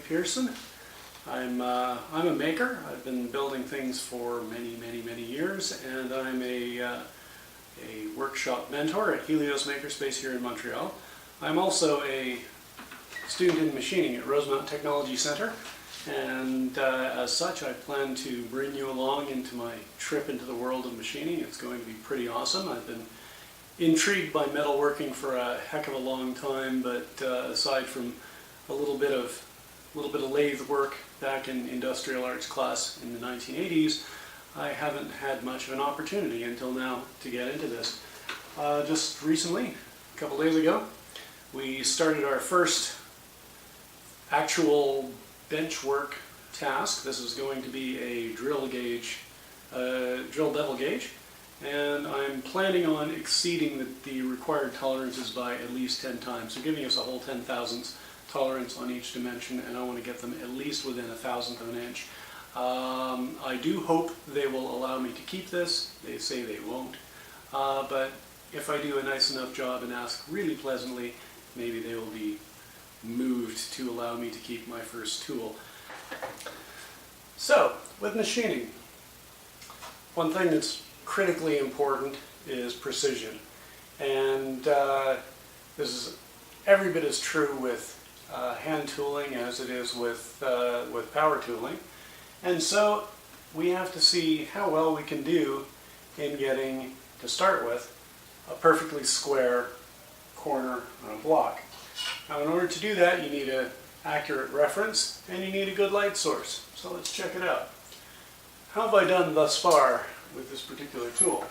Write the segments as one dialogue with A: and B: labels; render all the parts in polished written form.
A: Pearson. I'm a maker. I've been building things for many years, and I'm a workshop mentor at Helios Makerspace here in Montreal. I'm also a student in machining at Rosemount Technology Center, and as such I plan to bring you along into my trip into the world of machining. It's going to be pretty awesome. I've been intrigued by metalworking for a heck of a long time, but aside from a little bit of lathe work back in industrial arts class in the 1980s, I haven't had much of an opportunity until now to get into this. Just recently, a couple days ago, we started our first actual bench work task. This is going to be a drill bevel gauge, and I'm planning on exceeding the required tolerances by at least 10 times. So giving us a whole 10 thousandths tolerance on each dimension, and I want to get them at least within a thousandth of an inch. I do hope they will allow me to keep this. They say they won't, but if I do a nice enough job and ask really pleasantly, maybe they will be moved to allow me to keep my first tool. So, with machining, one thing that's critically important is precision, and this is every bit as true with hand tooling as it is with power tooling. And so we have to see how well we can do in getting, to start with, a perfectly square corner on a block. Now, in order to do that, you need an accurate reference and you need a good light source. So let's check it out. How have I done thus far with this particular tool?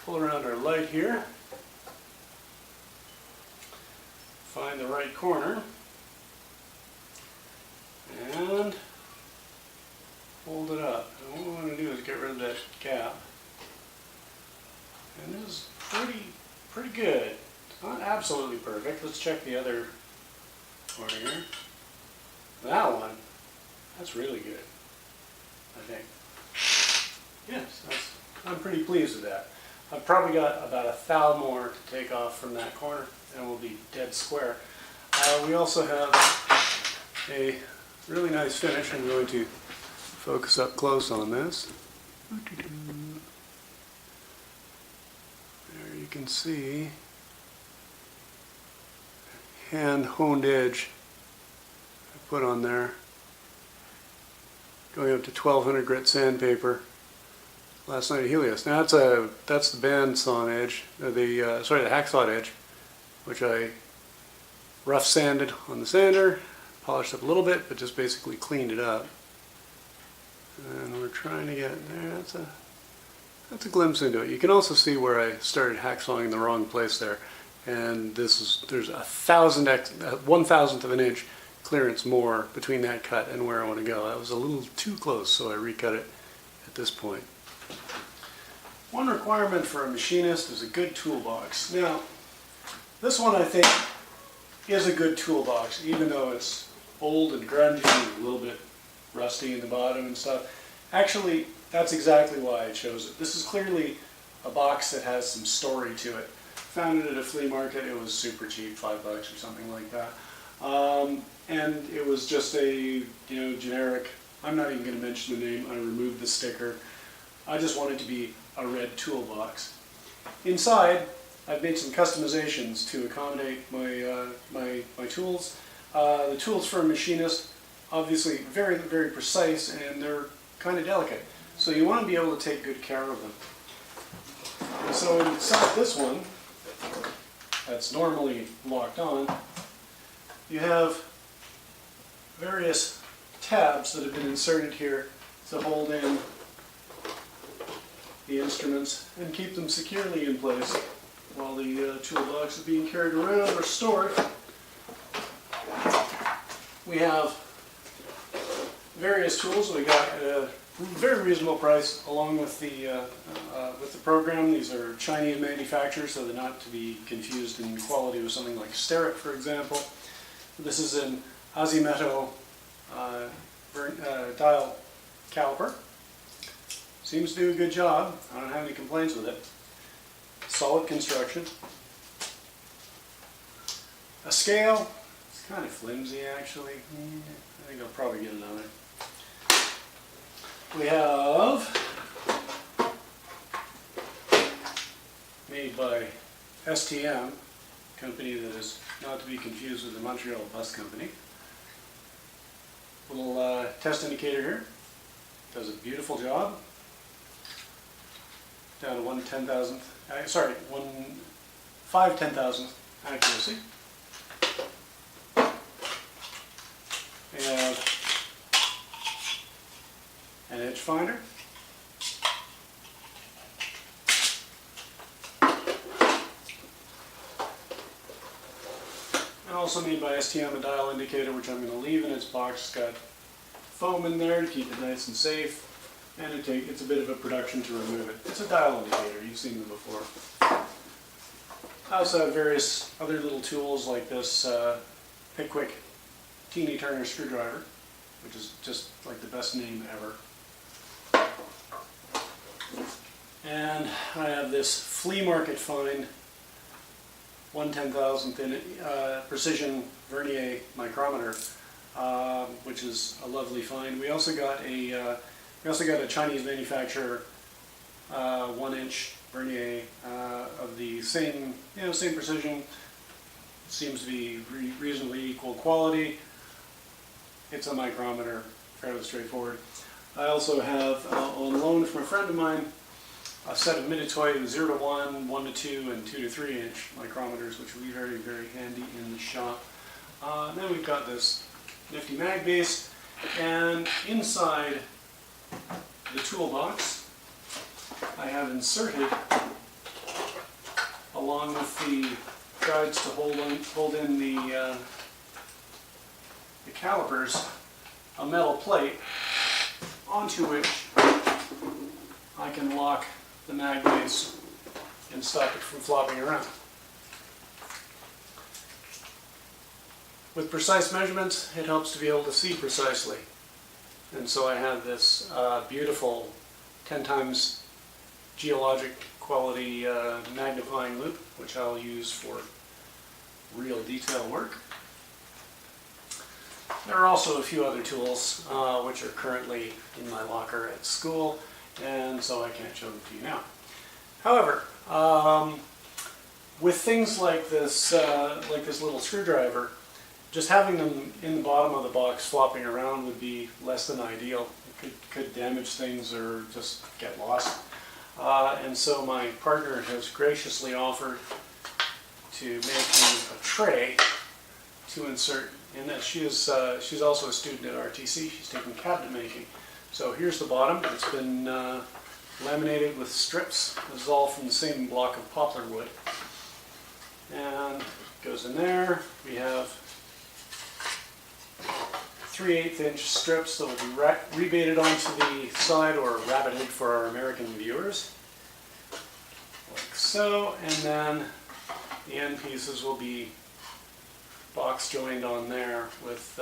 A: Pull around our light here. Find the right corner and hold it up. And what we want to do is get rid of that gap. And this is pretty good. It's not absolutely perfect. Let's check the other corner here. That one, that's really good, I think. Yes, I'm pretty pleased with that. I've probably got about a thou more to take off from that corner, and we'll be dead square. We also have a really nice finish. I'm going to focus up close on this. There you can see hand honed edge I put on there, going up to 1200 grit sandpaper last night at Helios. Now that's the bandsaw edge, the hacksaw edge, which I rough sanded on the sander, polished up a little bit, but just basically cleaned it up. And we're trying to get there. That's a glimpse into it. You can also see where I started hacksawing in the wrong place there, and there's a 1,000th of an inch clearance more between that cut and where I want to go. That was a little too close, so I recut it at this point. One requirement for a machinist is a good toolbox. Now, this one I think is a good toolbox, even though it's old and grungy and a little bit rusty in the bottom and stuff. Actually, that's exactly why I chose it. This is clearly a box that has some story to it. Found it at a flea market. It was super cheap, $5 or something like that. And it was just a generic, I'm not even going to mention the name, I removed the sticker. I just wanted to be a red toolbox. Inside, I've made some customizations to accommodate my tools. The tools for a machinist, obviously very precise, and they're kind of delicate. So you want to be able to take good care of them. And so inside this one, that's normally locked on, you have various tabs that have been inserted here to hold in the instruments and keep them securely in place while the toolbox is being carried around or stored. We have various tools we got at a very reasonable price along with the program. These are Chinese manufacturers, so they're not to be confused in quality with something like Sterrett, for example. This is an Azimuth dial caliper. Seems to do a good job. I don't have any complaints with it. Solid construction. A scale. kind of flimsy actually. I think I'll probably get another. We have, made by STM, company that is not to be confused with the Montreal Bus Company. Little test indicator here. Does a beautiful job. Down to 1/10,000th, sorry, 5/10,000th accuracy. We have an edge finder. And also made by STM, a dial indicator, which I'm going to leave in its box. It's got foam in there to keep it nice and safe, and it's a bit of a production to remove it. It's a dial indicator, you've seen them before. I also have various other little tools like this Pickwick Teeny Turner screwdriver, which is just like the best name ever. And I have this flea market find 1/10,000th in precision vernier micrometer, which is a lovely find. We also got a Chinese manufacturer 1-inch vernier of the same same precision. Seems to be reasonably equal quality. It's a micrometer, fairly straightforward. I also have on loan from a friend of mine a set of Mitutoyo 0 to 1, 1 to 2, and 2 to 3 inch micrometers, which will be very, very handy in the shop. And then we've got this nifty mag base, and inside the toolbox I have inserted, along with the guides to hold in the calipers, a metal plate onto which I can lock the mag base and stop it from flopping around. With precise measurements, it helps to be able to see precisely. And so I have this beautiful 10 times geologic quality magnifying loupe, which I'll use for real detail work. There are also a few other tools which are currently in my locker at school, and so I can't show them to you now. However, with things like this little screwdriver, just having them in the bottom of the box flopping around would be less than ideal. It could damage things or just get lost. And so my partner has graciously offered to make me a tray to insert in this. She's also a student at RTC. She's taking cabinet making. So here's the bottom. It's been laminated with strips. This is all from the same block of poplar wood. And it goes in there. We have 3/8 inch strips that will be rebated onto the side, or rabbited for our American viewers, like so. And then the end pieces will be box joined on there with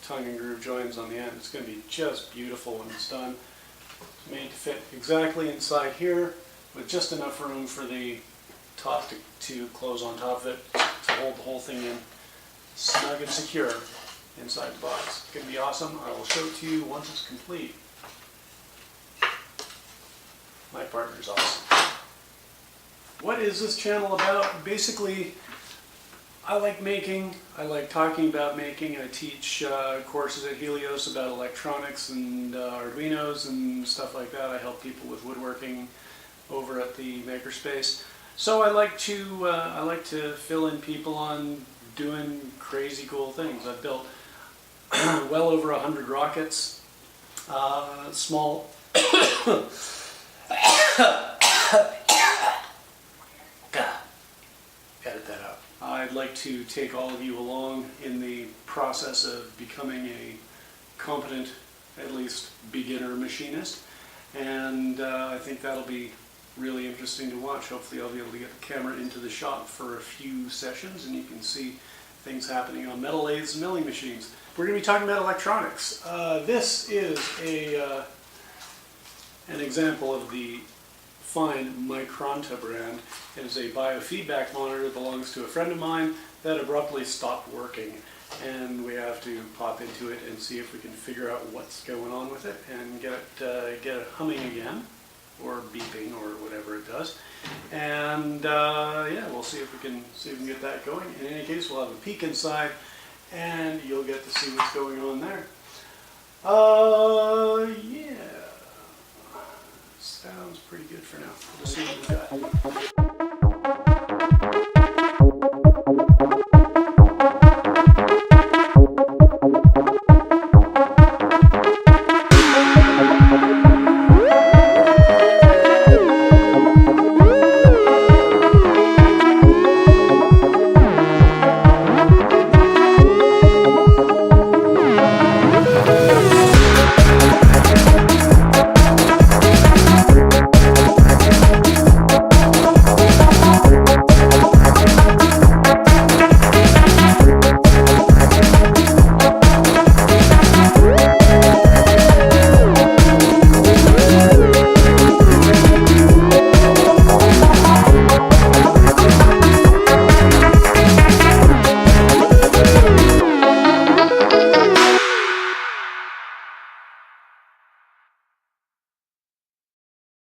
A: tongue and groove joins on the end. It's going to be just beautiful when it's done. It's made to fit exactly inside here, with just enough room for the top to close on top of it to hold the whole thing in snug and secure inside the box. It's going to be awesome. I will show it to you once it's complete. My partner's awesome. What is this channel about? Basically, I like making. I like talking about making. I teach courses at Helios about electronics and Arduinos and stuff like that. I help people with woodworking over at the Makerspace. So I like to fill in people on doing crazy cool things. I've built well over 100 rockets, small. Edit that out. I'd like to take all of you along in the process of becoming a competent, at least beginner machinist, and I think that'll be really interesting to watch. Hopefully I'll be able to get the camera into the shop for a few sessions and you can see things happening on metal lathes and milling machines. We're going to be talking about electronics. This is an example of the fine Micronta brand. It is a biofeedback monitor that belongs to a friend of mine. that abruptly stopped working, and we have to pop into it and see if we can figure out what's going on with it and get it humming again, or beeping, or whatever it does. And yeah, we'll see if we can get that going. In any case, we'll have a peek inside, and you'll get to see what's going on there. Yeah, sounds pretty good for now. We'll see what we got.